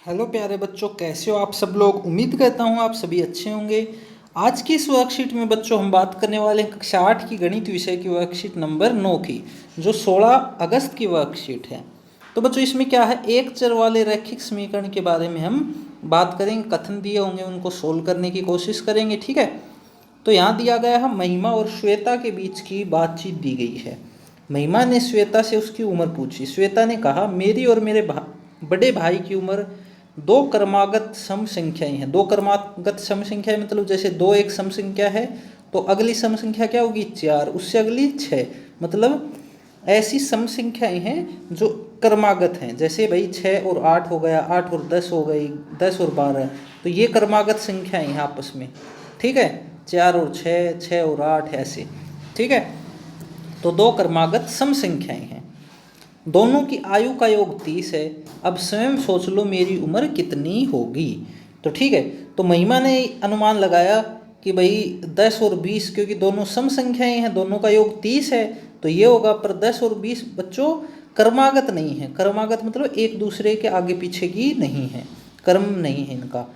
Hello प्यारे बच्चों, कैसे हो आप सब लोग। उम्मीद करता हूँ आप सभी अच्छे होंगे। आज की इस वर्कशीट में बच्चों हम बात करने वाले हैं कक्षा 8 की गणित विषय की वर्कशीट नंबर 9 की, जो 16 अगस्त की वर्कशीट है। तो बच्चों इसमें क्या है, एक चर वाले रैखिक समीकरण के बारे में हम बात करेंगे। कथन दिए होंगे उनको सोल्व करने की कोशिश करेंगे, ठीक है। तो यहाँ दिया गया है महिमा और श्वेता के बीच की बातचीत दी गई है। महिमा ने श्वेता से उसकी उम्र पूछी। श्वेता ने कहा, मेरी और मेरे बड़े भाई की उम्र दो क्रमागत सम संख्याएं हैं। दो क्रमागत सम संख्याएं मतलब जैसे दो एक सम संख्या है तो अगली सम संख्या क्या होगी, 4, उससे अगली 6। मतलब ऐसी सम संख्याएं हैं जो क्रमागत हैं। जैसे भाई 6 और 8 हो गया, 8 और 10 हो गई, 10 और 12, तो ये क्रमागत संख्याएं हैं आपस में, ठीक है। 4 और 6, 6 और 8 ऐसे, ठीक है। तो दो क्रमागत सम संख्याएं हैं। दोनों की आयु का योग 30 है। अब स्वयं सोच लो मेरी उम्र कितनी होगी। तो ठीक है, तो महिमा ने अनुमान लगाया कि भाई 10 और 20, क्योंकि दोनों सम संख्याएं हैं, दोनों का योग 30 है, तो ये होगा। पर 10 और 20 बच्चों क्रमागत नहीं है। क्रमागत मतलब एक दूसरे के आगे पीछे की नहीं है, क्रम नहीं है इनका।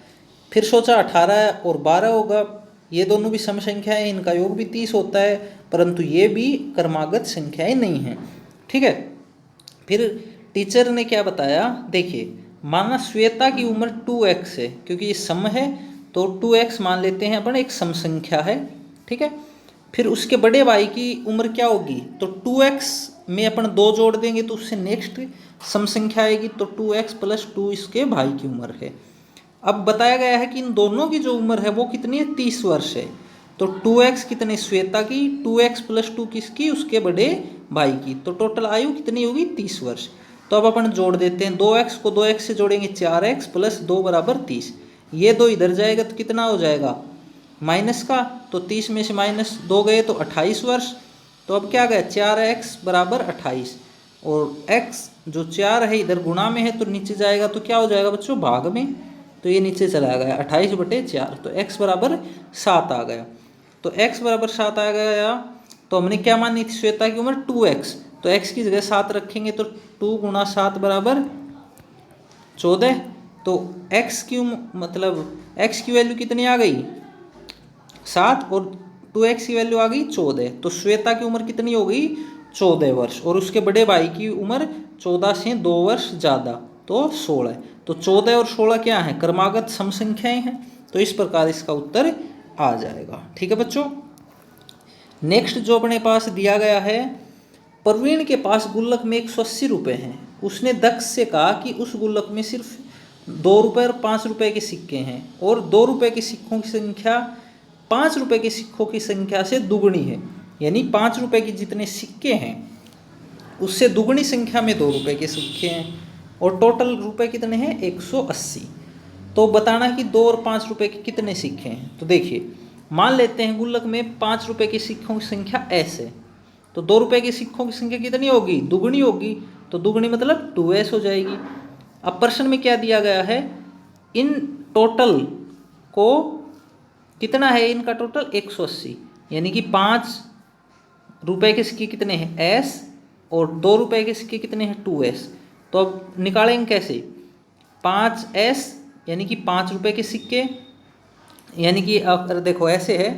फिर सोचा 18 और 12 होगा, ये दोनों भी सम संख्याएं, इनका योग भी 30 होता है, परंतु ये भी क्रमागत संख्याएं नहीं हैं, ठीक है। फिर टीचर ने क्या बताया, देखिए, माना श्वेता की उम्र 2x है, क्योंकि ये सम है तो 2x मान लेते हैं अपन, एक सम संख्या है, ठीक है। फिर उसके बड़े भाई की उम्र क्या होगी, तो 2x में अपन 2 जोड़ देंगे तो उससे नेक्स्ट सम संख्या आएगी, तो 2x + 2 इसके भाई की उम्र है। अब बताया गया है कि इन दोनों की जो उम्र है वो कितनी है, 30 वर्ष है। तो 2x कितने, श्वेता की, 2x + 2 किसकी, उसके बड़े भाई की। तो टोटल आयु कितनी होगी, 30 वर्ष। तो अब अपन जोड़ देते हैं, 2x को 2x से जोड़ेंगे, 4x + 2 = 30। ये दो इधर जाएगा तो कितना हो जाएगा, माइनस का, तो 30 में से -2 गए तो 28 वर्ष। तो अब क्या गया, 4x = 28, और x जो 4 है इधर गुणा में है तो नीचे जाएगा तो क्या हो जाएगा बच्चों, भाग में, तो ये नीचे चला गया 28/4, तो x = 7 आ गया। तो x = 7 आ गया। तो हमने क्या मानी थी, श्वेता की उम्र 2x, तो x की जगह 7 रखेंगे तो 2 × 7 = 14। तो x की मतलब x की वैल्यू कितनी आ गई, 7, और 2x की वैल्यू आ गई 14। तो श्वेता की उम्र कितनी हो गई, 14 वर्ष, और उसके बड़े भाई की उम्र 14 से 2 वर्ष ज़्यादा, तो 16। तो 14 और 16 क्या है, क्रमागत सम संख्याएं हैं, तो इस प्रकार इसका उत्तर आ जाएगा, ठीक है बच्चों। नेक्स्ट जो अपने पास दिया गया है, प्रवीण के पास गुल्लक में 180 रुपये हैं। उसने दक्ष से कहा कि उस गुल्लक में सिर्फ 2 रुपये और 5 रुपये के सिक्के हैं, और 2 रुपये के सिक्कों की संख्या 5 रुपये के सिक्कों की संख्या से दुगनी है। यानी 5 रुपये के जितने सिक्के हैं उससे दुगनी संख्या में 2 रुपये के सिक्के हैं, और टोटल रुपये कितने हैं, 180। तो बताना कि 2 और 5 रुपये के कितने सिक्के हैं। तो देखिए, मान लेते हैं गुल्लक में 5 रुपये के सिक्कों की संख्या s है, तो 2 रुपये के सिक्कों की संख्या कितनी होगी, दुगनी होगी, तो दुगनी मतलब 2s हो जाएगी। अब प्रश्न में क्या दिया गया है, इन टोटल को कितना है, इनका टोटल 180, यानी कि 5 रुपये के सिक्के कितने हैं, s, और 2 रुपये के सिक्के कितने हैं, 2s। तो अब निकालेंगे कैसे, 5s यानी कि 5 रुपये के सिक्के, यानी कि अगर देखो ऐसे है,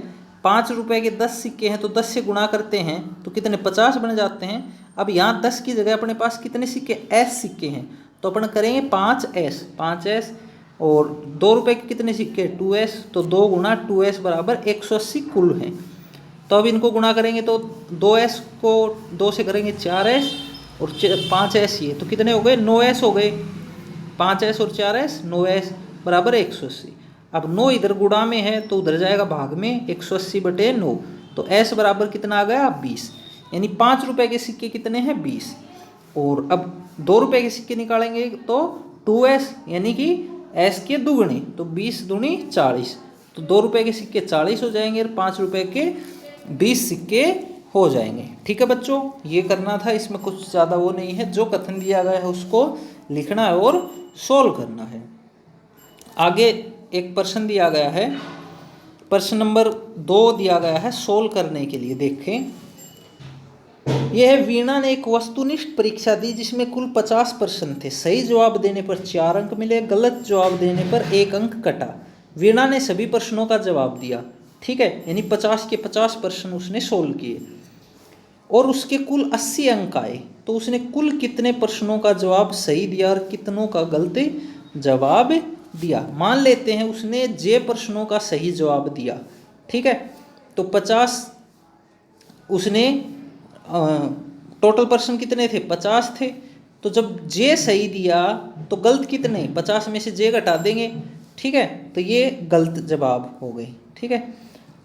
5 रुपये के 10 सिक्के हैं तो 10 से गुणा करते हैं तो कितने, 50 बन जाते हैं। अब यहाँ 10 की जगह अपने पास कितने सिक्के, s सिक्के हैं, तो अपन करेंगे 5s, और 2 रुपये के कितने सिक्के, 2s, तो 2 × 2s = 180 कुल हैं। तो अब इनको गुणा करेंगे तो 2s को 2 से करेंगे 4s, और 5s ये, तो कितने हो गए, 9s हो गए। 5s और 4s 9s = 180। अब 9 इधर गुणा में है तो उधर जाएगा भाग में, 180/9, तो s बराबर कितना आ गया, 20। यानी 5 रुपये के सिक्के कितने हैं, 20। और अब 2 रुपये के सिक्के निकालेंगे तो 2s यानी कि s के दुगने, तो 20 दूनी 40, तो 2 रुपये के सिक्के 40 हो जाएंगे, और 5 रुपये के 20 सिक्के हो जाएंगे, ठीक है बच्चों। ये करना था, इसमें कुछ ज़्यादा वो नहीं है, जो कथन दिया गया है उसको लिखना है और सोल्व करना है। आगे एक प्रश्न दिया गया है, प्रश्न नंबर 2 दिया गया है सोल्व करने के लिए। देखें, यह है वीणा ने एक वस्तुनिष्ठ परीक्षा दी जिसमें कुल 50 प्रश्न थे। सही जवाब देने पर 4 अंक मिले, गलत जवाब देने पर 1 अंक कटा। वीणा ने सभी प्रश्नों का जवाब दिया, ठीक है, यानी 50 के 50 प्रश्न उसने सोल्व किए और उसके कुल 80 अंक आए। तो उसने कुल कितने प्रश्नों का जवाब सही दिया और कितनों का गलत जवाब दिया। मान लेते हैं उसने जे प्रश्नों का सही जवाब दिया, ठीक है, तो 50 उसने टोटल प्रश्न कितने थे, 50 थे। तो जब जे सही दिया तो गलत कितने, 50 में से जे घटा देंगे, ठीक है, तो ये गलत जवाब हो गए, ठीक है।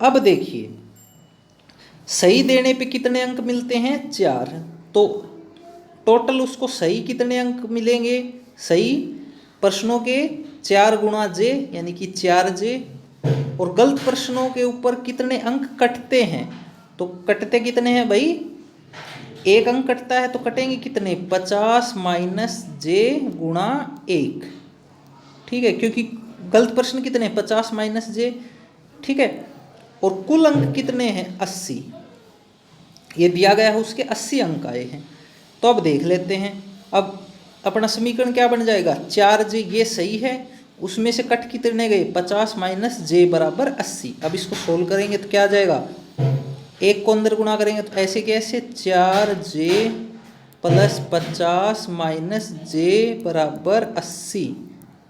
अब देखिए सही देने पे कितने अंक मिलते हैं, 4। तो टोटल उसको सही कितने अंक मिलेंगे, सही प्रश्नों के 4 गुणा जे यानी कि 4 जे, और गलत प्रश्नों के ऊपर कितने अंक कटते हैं, तो कटते कितने हैं भाई, 1 अंक कटता है, तो कटेंगे कितने, 50 माइनस जे गुणा 1, ठीक है, क्योंकि गलत प्रश्न कितने, 50 माइनस जे, ठीक है, और कुल अंक कितने हैं, 80, ये दिया गया है, उसके 80 अंक आए हैं। तो अब देख लेते हैं, अब अपना समीकरण क्या बन जाएगा, 4 जे ये सही है, उसमें से कट कितने गए, 50 माइनस जे बराबर 80। अब इसको सोल्व करेंगे तो क्या आ जाएगा, 1 को अंदर गुणा करेंगे तो ऐसे कैसे, 4 जे प्लस 50 माइनस जे बराबर 80,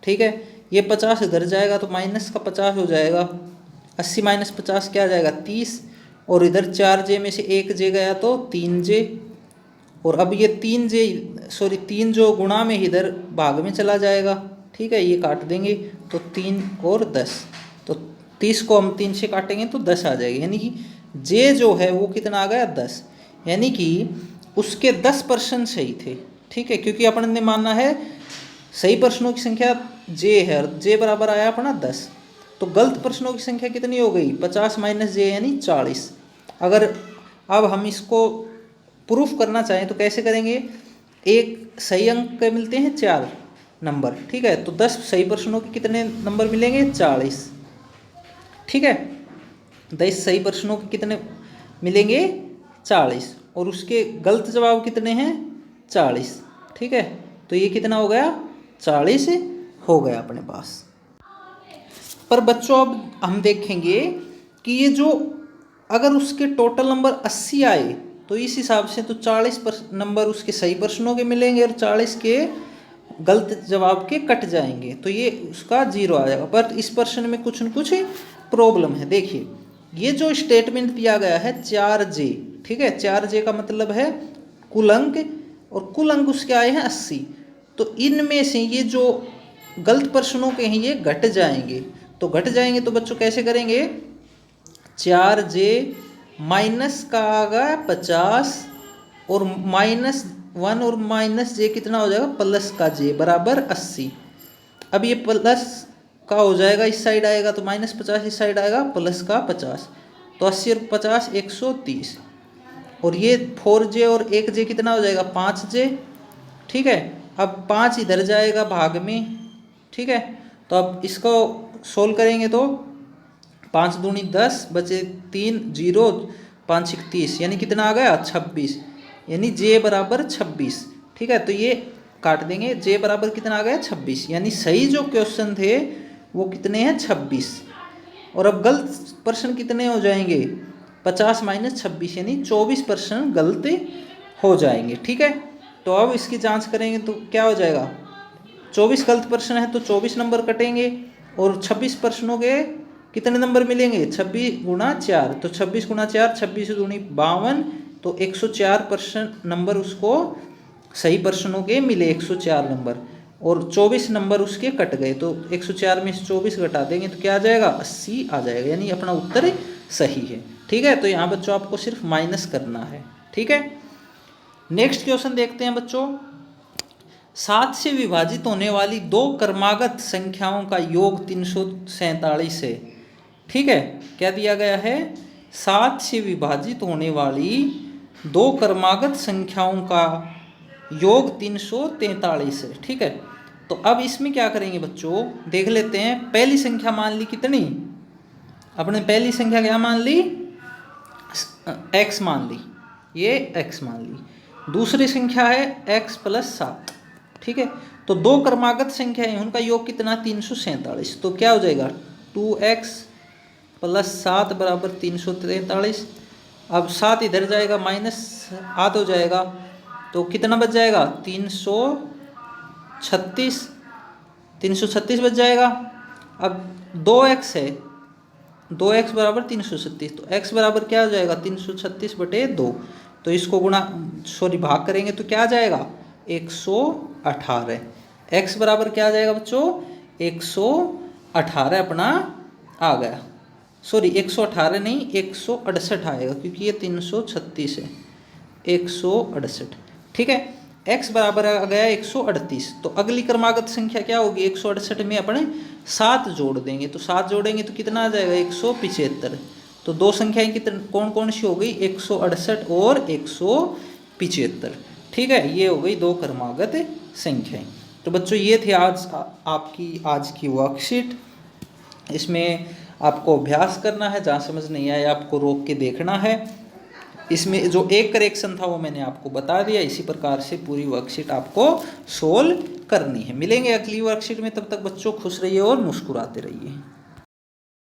ठीक है, ये 50 इधर जाएगा तो माइनस का 50 हो जाएगा, 80 माइनस 50 क्या आ जाएगा, 30, और इधर 4 जे में से 1 जे गया तो 3 जे, और अब ये 3 जे सॉरी 3 जो गुणा में इधर भाग में चला जाएगा, ठीक है, ये काट देंगे तो 3 और 10, तो 30 को हम 3 से काटेंगे तो 10 आ जाएगा, यानी कि जे जो है वो कितना आ गया, 10, यानी कि उसके 10 प्रश्न सही थे, ठीक है, क्योंकि अपन ने माना है सही प्रश्नों की संख्या जे है और जे बराबर आया अपना 10, तो गलत प्रश्नों की संख्या कितनी हो गई, 50 माइनस जे यानी 40। अगर अब हम इसको प्रूफ करना चाहें तो कैसे करेंगे, एक सही अंक के मिलते हैं 4 नंबर, ठीक है, तो 10 सही प्रश्नों के कितने नंबर मिलेंगे, 40, ठीक है, 10 सही प्रश्नों के कितने मिलेंगे, 40, और उसके गलत जवाब कितने हैं, 40, ठीक है, तो ये कितना हो गया, 40 हो गया अपने पास। पर बच्चों अब हम देखेंगे कि ये जो अगर उसके टोटल नंबर 80 आए तो इस हिसाब से तो 40 नंबर उसके सही प्रश्नों के मिलेंगे और 40 के गलत जवाब के कट जाएंगे, तो ये उसका 0 आ जाएगा। पर इस प्रश्न में कुछ न कुछ प्रॉब्लम है। देखिए ये जो स्टेटमेंट दिया गया है 4 जे, ठीक है, 4 जे का मतलब है कुल अंक, और कुल अंक उसके आए हैं 80, तो इनमें से ये जो गलत प्रश्नों के हैं ये घट जाएंगे, तो घट जाएंगे तो बच्चों कैसे करेंगे, 4 जे माइनस का आगा 50 और -1 और माइनस जे कितना हो जाएगा, प्लस का जे बराबर 80। अब ये प्लस का हो जाएगा, इस साइड आएगा तो -50, इस साइड आएगा प्लस का 50, तो 80 और 50 130, और ये 4 जे और 1 जे कितना हो जाएगा, 5 जे, ठीक है। अब 5 इधर जाएगा भाग में, ठीक है, तो अब इसको सोल्व करेंगे तो 5 दूनी 10 बचे 3 0 5 30, यानी कितना आ गया 26, यानी जे बराबर 26, ठीक है, तो ये काट देंगे, जे बराबर कितना आ गया 26, यानी सही जो क्वेश्चन थे वो कितने हैं 26, और अब गलत प्रश्न कितने हो जाएंगे 50 माइनस 26, यानी 24 प्रश्न गलत हो जाएंगे, ठीक है। तो अब इसकी जांच करेंगे तो क्या हो जाएगा, 24 गलत प्रश्न है तो 24 नंबर कटेंगे, और 26 प्रश्नों के कितने नंबर मिलेंगे, 26 गुणा 4, तो 26 गुणा 4 26 दूनी 52, तो 104 प्रश्न नंबर उसको सही प्रश्नों के मिले 104 नंबर, और 24 नंबर उसके कट गए, तो 104 में से 24 घटा देंगे तो क्या आ जाएगा 80 आ जाएगा, यानी अपना उत्तर सही है, ठीक है। तो यहाँ बच्चों आपको सिर्फ माइनस करना है, ठीक है। नेक्स्ट क्वेश्चन देखते हैं बच्चों, 7 से विभाजित होने वाली 2 क्रमागत संख्याओं का योग 347 है, ठीक है। क्या दिया गया है, 7 से विभाजित होने वाली 2 क्रमागत संख्याओं का योग 343 है, ठीक है। तो अब इसमें क्या करेंगे बच्चों, देख लेते हैं। पहली संख्या मान ली कितनी, अपने पहली संख्या क्या मान ली, x मान ली, ये x मान ली। दूसरी संख्या है x + 7, ठीक है। तो दो क्रमागत संख्या है, उनका योग कितना 347। तो क्या हो जाएगा 2x + 7 = 343। अब 7 इधर जाएगा, माइनस आधा हो जाएगा, तो कितना बच जाएगा 336 बच जाएगा। अब 2x है, 2x = 336, तो x बराबर क्या हो जाएगा 336/2। तो इसको भाग करेंगे तो क्या आ जाएगा 118। x बराबर क्या आ जाएगा बच्चों 118 अपना आ गया। 118 नहीं 168 आएगा, क्योंकि ये 336 है, 168, ठीक है। x बराबर आ गया 138। तो अगली क्रमागत संख्या क्या होगी 168 में अपने 7 जोड़ देंगे, तो 7 जोड़ेंगे तो कितना आ जाएगा 175। तो दो संख्याएं कितनी कौन कौन सी हो गई 168 और 175, ठीक है। ये हो गई दो क्रमागत संख्याएं। तो बच्चों ये थे आपकी आज की वर्कशीट। इसमें आपको अभ्यास करना है, जहाँ समझ नहीं आया आपको रोक के देखना है। इसमें जो एक करेक्शन था वो मैंने आपको बता दिया, इसी प्रकार से पूरी वर्कशीट आपको सोल्व करनी है। मिलेंगे अगली वर्कशीट में, तब तक बच्चों खुश रहिए और मुस्कुराते रहिए।